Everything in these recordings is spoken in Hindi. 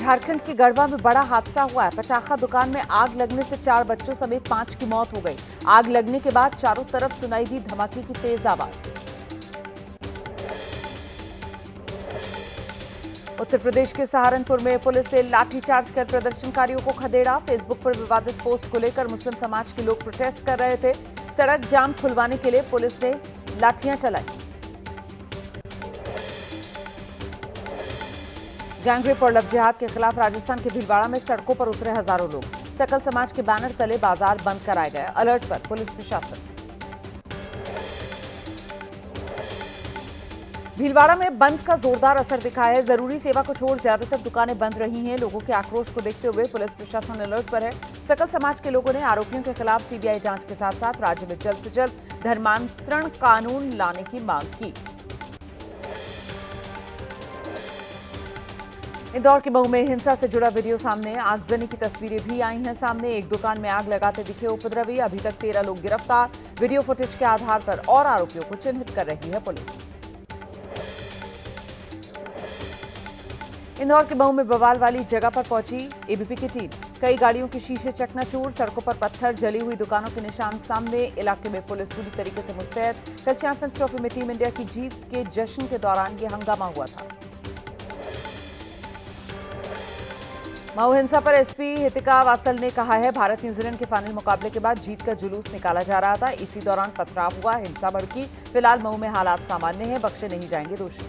झारखंड के गढ़वा में बड़ा हादसा हुआ है। पटाखा दुकान में आग लगने से 4 बच्चों समेत 5 की मौत हो गई। आग लगने के बाद चारों तरफ सुनाई दी धमाके की तेज आवाज। उत्तर प्रदेश के सहारनपुर में पुलिस ने लाठीचार्ज कर प्रदर्शनकारियों को खदेड़ा। फेसबुक पर विवादित पोस्ट को लेकर मुस्लिम समाज के लोग प्रोटेस्ट कर रहे थे। सड़क जाम खुलवाने के लिए पुलिस ने लाठियां चलाई। गैंगरेप और लव जिहाद के खिलाफ राजस्थान के भीलवाड़ा में सड़कों पर उतरे हजारों लोग। सकल समाज के बैनर तले बाजार बंद कराए गए। अलर्ट पर पुलिस प्रशासन। भीलवाड़ा में बंद का जोरदार असर दिखा है। जरूरी सेवा को छोड़ ज्यादातर दुकानें बंद रही हैं। लोगों के आक्रोश को देखते हुए पुलिस प्रशासन अलर्ट पर है। सकल समाज के लोगों ने आरोपियों के खिलाफ सीबीआई जांच के साथ साथ राज्य में जल्द से जल्द धर्मांतरण कानून लाने की मांग की। इंदौर के मऊ में हिंसा से जुड़ा वीडियो सामने। आगजनी की तस्वीरें भी आई हैं सामने। एक दुकान में आग लगाते दिखे उपद्रवी। अभी तक 13 लोग गिरफ्तार। वीडियो फुटेज के आधार पर और आरोपियों को चिन्हित कर रही है पुलिस। इंदौर के मऊ में बवाल वाली जगह पर पहुंची एबीपी की टीम। कई गाड़ियों के शीशे चकनाचूर, सड़कों पर पत्थर, जली हुई दुकानों के निशान सामने। इलाके में पुलिस पूरी तरीके से मुस्तैद। कल चैंपियंस ट्रॉफी में टीम इंडिया की जीत के जश्न के दौरान यह हंगामा हुआ था। मऊ हिंसा पर एसपी हितिका वासल ने कहा है, भारत न्यूजीलैंड के फाइनल मुकाबले के बाद जीत का जुलूस निकाला जा रहा था। इसी दौरान पथराव हुआ, हिंसा भड़की। फिलहाल मऊ में हालात सामान्य हैं, बख्शे नहीं जाएंगे दोषी।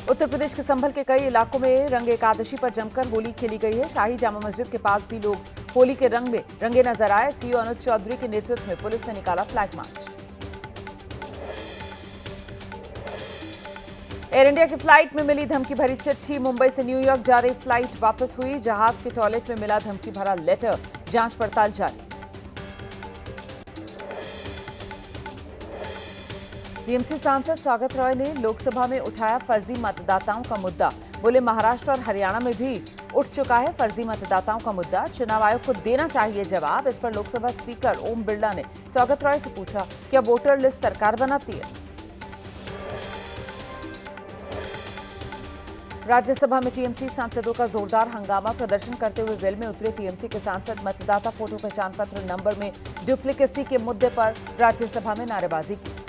उत्तर प्रदेश के संभल के कई इलाकों में रंग एकादशी पर जमकर होली खेली गई है। शाही जामा मस्जिद के पास भी लोग होली के रंग में रंगे नजर आए। सीओ अनुज चौधरी के नेतृत्व में पुलिस ने निकाला फ्लैग मार्च। एयर इंडिया की फ्लाइट में मिली धमकी भरी चिट्ठी। मुंबई से न्यूयॉर्क जा रही फ्लाइट वापस हुई। जहाज के टॉयलेट में मिला धमकी भरा लेटर। जांच पड़ताल जारी। टीएमसी सांसद स्वागत रॉय ने लोकसभा में उठाया फर्जी मतदाताओं का मुद्दा। बोले, महाराष्ट्र और हरियाणा में भी उठ चुका है फर्जी मतदाताओं का मुद्दा। चुनाव आयोग को देना चाहिए जवाब। इस पर लोकसभा स्पीकर ओम बिरला ने स्वागत रॉय से पूछा, क्या वोटर लिस्ट सरकार बनाती है? राज्यसभा में टीएमसी सांसदों का जोरदार हंगामा। प्रदर्शन करते हुए वेल में उतरे टीएमसी के सांसद। मतदाता फोटो पहचान पत्र नंबर में डुप्लीकेसी के मुद्दे पर राज्यसभा में नारेबाजी की।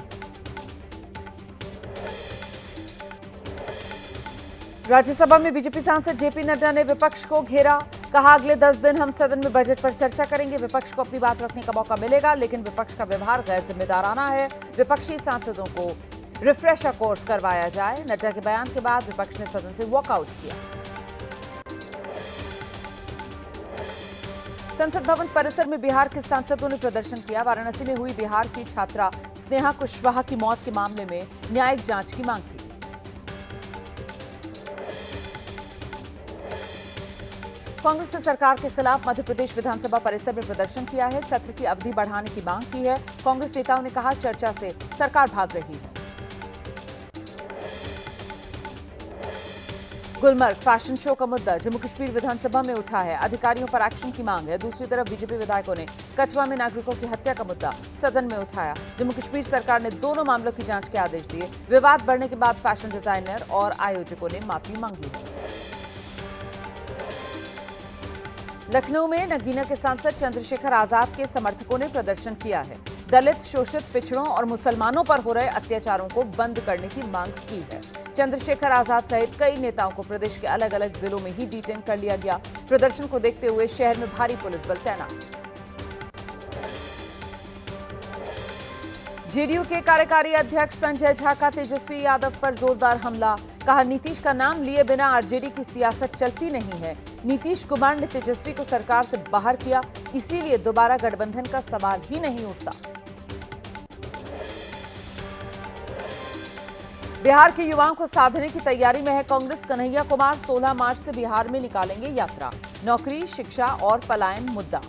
राज्यसभा में बीजेपी सांसद जेपी नड्डा ने विपक्ष को घेरा। कहा, अगले 10 दिन हम सदन में बजट पर चर्चा करेंगे। विपक्ष को अपनी बात रखने का मौका मिलेगा, लेकिन विपक्ष का व्यवहार गैर जिम्मेदाराना है। विपक्षी सांसदों को रिफ्रेशर कोर्स करवाया जाए। नड्डा के बयान के बाद विपक्ष ने सदन से वॉकआउट किया। संसद भवन परिसर में बिहार के सांसदों ने प्रदर्शन किया। वाराणसी में हुई बिहार की छात्रा स्नेहा कुशवाहा की मौत के मामले में न्यायिक जांच की मांग की। कांग्रेस ने सरकार के खिलाफ मध्य प्रदेश विधानसभा परिसर में प्रदर्शन किया है। सत्र की अवधि बढ़ाने की मांग की है। कांग्रेस नेताओं ने कहा, चर्चा से सरकार भाग रही है। गुलमर्ग फैशन शो का मुद्दा जम्मू कश्मीर विधानसभा में उठा है। अधिकारियों पर एक्शन की मांग है। दूसरी तरफ बीजेपी विधायकों ने कठुआ में नागरिकों की हत्या का मुद्दा सदन में उठाया। जम्मू कश्मीर सरकार ने दोनों मामलों की जांच के आदेश दिए। विवाद बढ़ने के बाद फैशन डिजाइनर और आयोजकों ने माफी मांगी। लखनऊ में नगीना के सांसद चंद्रशेखर आजाद के समर्थकों ने प्रदर्शन किया है। दलित, शोषित पिछड़ों और मुसलमानों पर हो रहे अत्याचारों को बंद करने की मांग की है। चंद्रशेखर आजाद सहित कई नेताओं को प्रदेश के अलग अलग जिलों में ही डिटेन कर लिया गया। प्रदर्शन को देखते हुए शहर में भारी पुलिस बल तैनात। जेडीयू के कार्यकारी अध्यक्ष संजय झा का तेजस्वी यादव पर जोरदार हमला। कहा, नीतीश का नाम लिए बिना आरजेडी की सियासत चलती नहीं है। नीतीश कुमार ने तेजस्वी को सरकार से बाहर किया, इसीलिए दोबारा गठबंधन का सवाल ही नहीं उठता। बिहार के युवाओं को साधने की तैयारी में है कांग्रेस। कन्हैया कुमार 16 मार्च से बिहार में निकालेंगे यात्रा। नौकरी, शिक्षा और पलायन मुद्दा।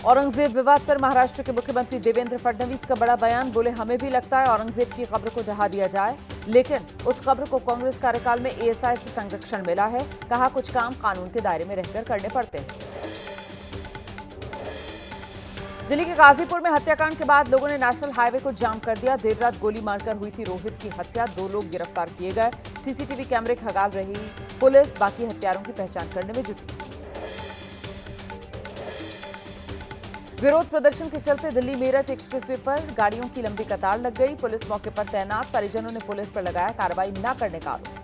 औरंगजेब विवाद पर महाराष्ट्र के मुख्यमंत्री देवेंद्र फडणवीस का बड़ा बयान। बोले, हमें भी लगता है औरंगजेब की कब्र को ढहा दिया जाए, लेकिन उस कब्र को कांग्रेस कार्यकाल में एएसआई से संरक्षण मिला है। कहा, कुछ काम कानून के दायरे में रहकर करने पड़ते हैं। दिल्ली के गाजीपुर में हत्याकांड के बाद लोगों ने नेशनल हाईवे को जाम कर दिया। देर रात गोली मारकर हुई थी रोहित की हत्या। 2 लोग गिरफ्तार किए गए। सीसीटीवी कैमरे खंगाल रही पुलिस बाकी हत्यारों की पहचान करने में जुटी। विरोध प्रदर्शन के चलते दिल्ली मेरठ एक्सप्रेसवे पर गाड़ियों की लंबी कतार लग गई। पुलिस मौके पर तैनात। परिजनों ने पुलिस पर लगाया कार्रवाई न करने का आरोप।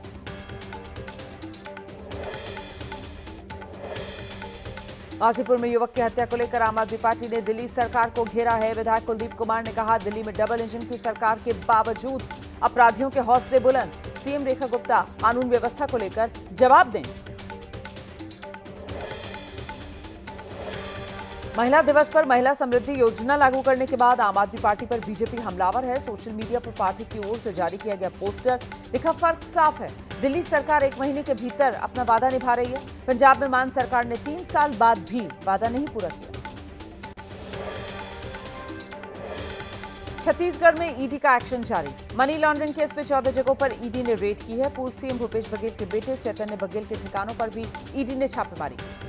गाजीपुर में युवक की हत्या को लेकर आम आदमी पार्टी ने दिल्ली सरकार को घेरा है। विधायक कुलदीप कुमार ने कहा, दिल्ली में डबल इंजन की सरकार के बावजूद अपराधियों के हौसले बुलंद। सीएम रेखा गुप्ता कानून व्यवस्था को लेकर जवाब दें। महिला दिवस पर महिला समृद्धि योजना लागू करने के बाद आम आदमी पार्टी पर बीजेपी हमलावर है। सोशल मीडिया पर पार्टी की ओर से जारी किया गया पोस्टर लिखा, फर्क साफ है, दिल्ली सरकार 1 महीने के भीतर अपना वादा निभा रही है। पंजाब में मान सरकार ने 3 साल बाद भी वादा नहीं पूरा किया। छत्तीसगढ़ में ईडी का एक्शन जारी। मनी लॉन्ड्रिंग केस में 14 जगहों पर ईडी ने रेड की है। पूर्व सीएम भूपेश बघेल के बेटे चैतन्य बघेल के ठिकानों पर भी ईडी ने छापेमारी की।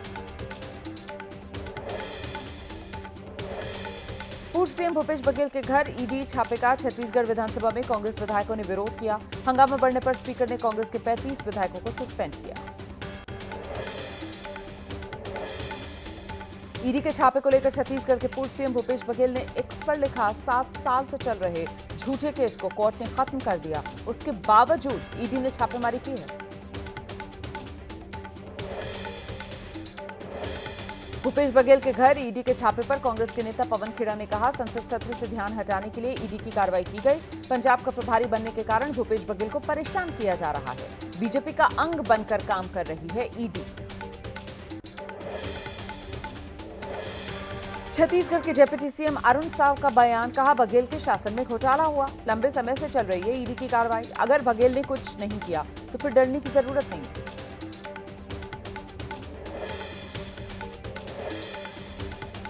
पूर्व सीएम भूपेश बघेल के घर ईडी छापे का छत्तीसगढ़ विधानसभा में कांग्रेस विधायकों ने विरोध किया। हंगामा बढ़ने पर स्पीकर ने कांग्रेस के 35 विधायकों को सस्पेंड किया। ईडी के छापे को लेकर छत्तीसगढ़ के पूर्व सीएम भूपेश बघेल ने एक्स पर लिखा, 7 साल से चल रहे झूठे केस को कोर्ट ने खत्म कर दिया, उसके बावजूद ईडी ने छापेमारी की है। भूपेश बघेल के घर ईडी के छापे पर कांग्रेस के नेता पवन खेड़ा ने कहा, संसद सत्र से ध्यान हटाने के लिए ईडी की कार्रवाई की गई। पंजाब का प्रभारी बनने के कारण भूपेश बघेल को परेशान किया जा रहा है। बीजेपी का अंग बनकर काम कर रही है ईडी। छत्तीसगढ़ के डिप्टी सीएम अरुण साव का बयान, कहा, बघेल के शासन में घोटाला हुआ। लंबे समय से चल रही है ईडी की कार्रवाई। अगर बघेल ने कुछ नहीं किया तो फिर डरने की जरूरत नहीं है।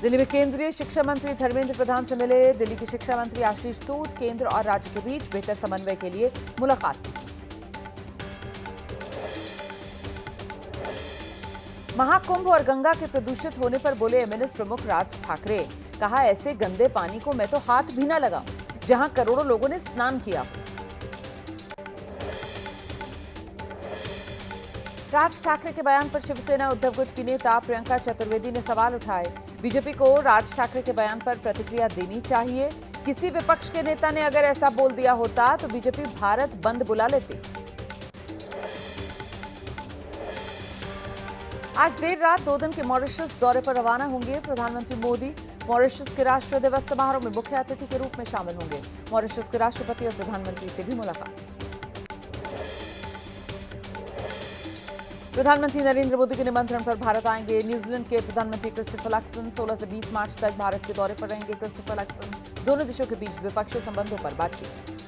दिल्ली में केंद्रीय शिक्षा मंत्री धर्मेंद्र प्रधान से मिले। दिल्ली के शिक्षा मंत्री आशीष सूद केंद्र और राज्य के बीच बेहतर समन्वय के लिए मुलाकात की। महाकुंभ और गंगा के प्रदूषित होने पर बोले एमएनएस प्रमुख राज ठाकरे, कहा, ऐसे गंदे पानी को मैं तो हाथ भी न लगाऊं जहां करोड़ों लोगों ने स्नान किया। राज ठाकरे के बयान पर शिवसेना उद्धव गुट की नेता प्रियंका चतुर्वेदी ने सवाल उठाए। बीजेपी को राज ठाकरे के बयान पर प्रतिक्रिया देनी चाहिए। किसी विपक्ष के नेता ने अगर ऐसा बोल दिया होता तो बीजेपी भारत बंद बुला लेती। आज देर रात 2 दिन के मॉरिशस दौरे पर रवाना होंगे प्रधानमंत्री मोदी। मॉरिशस के राष्ट्रीय दिवस समारोह में मुख्य अतिथि के रूप में शामिल होंगे। मॉरिशस के राष्ट्रपति और प्रधानमंत्री से भी मुलाकात। प्रधानमंत्री नरेंद्र मोदी के निमंत्रण पर भारत आएंगे न्यूजीलैंड के प्रधानमंत्री क्रिस्टोफर लक्सन। 16 से 20 मार्च तक भारत के दौरे पर रहेंगे क्रिस्टोफर लक्सन। दोनों देशों के बीच द्विपक्षीय संबंधों पर बातचीत।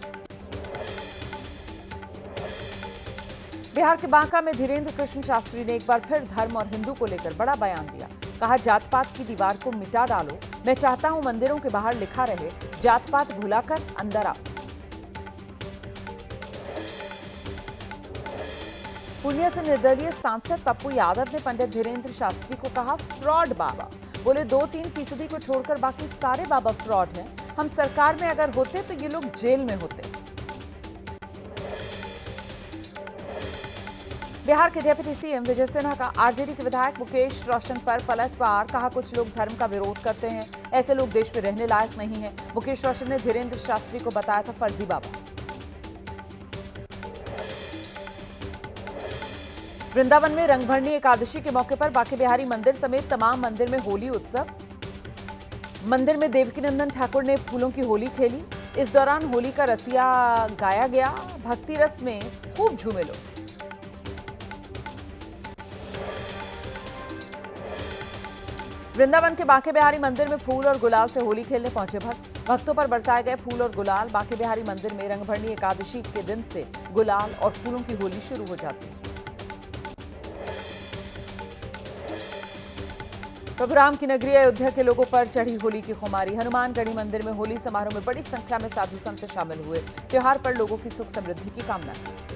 बिहार के बांका में धीरेन्द्र कृष्ण शास्त्री ने एक बार फिर धर्म और हिंदू को लेकर बड़ा बयान दिया। कहा, जात पात की दीवार को मिटा डालो। मैं चाहता हूं मंदिरों के बाहर लिखा रहे, जात पात भुलाकर अंदर आओ। पूर्णिया से निर्दलीय सांसद पप्पू यादव ने पंडित धीरेन्द्र शास्त्री को कहा, फ्रॉड बाबा। बोले, 2-3% को छोड़कर बाकी सारे बाबा फ्रॉड हैं। हम सरकार में अगर होते तो ये लोग जेल में होते। बिहार के डिप्टी सीएम विजय सिन्हा का आरजेडी के विधायक मुकेश रोशन पर पलटवार। कहा, कुछ लोग धर्म का विरोध करते हैं, ऐसे लोग देश में रहने लायक नहीं है। मुकेश रोशन ने धीरेन्द्र शास्त्री को बताया था फर्जी बाबा। वृंदावन में रंगभरनी एकादशी के मौके पर बांके बिहारी मंदिर समेत तमाम मंदिर में होली उत्सव। मंदिर में देवकीनंदन ठाकुर ने फूलों की होली खेली। इस दौरान होली का रसिया गाया गया। भक्ति रस में खूब झूमे लोग। वृंदावन के बांके बिहारी मंदिर में फूल और गुलाल से होली खेलने पहुंचे भक्त। भक्तों पर बरसाए गए फूल और गुलाल। बांके बिहारी मंदिर में रंगभरनी एकादशी के दिन से गुलाल और फूलों की होली शुरू हो जाती है। प्रभु राम की नगरी अयोध्या के लोगों पर चढ़ी होली की खुमारी। हनुमानगढ़ी मंदिर में होली समारोह में बड़ी संख्या में साधु संत शामिल हुए। त्योहार पर लोगों की सुख समृद्धि की कामना की।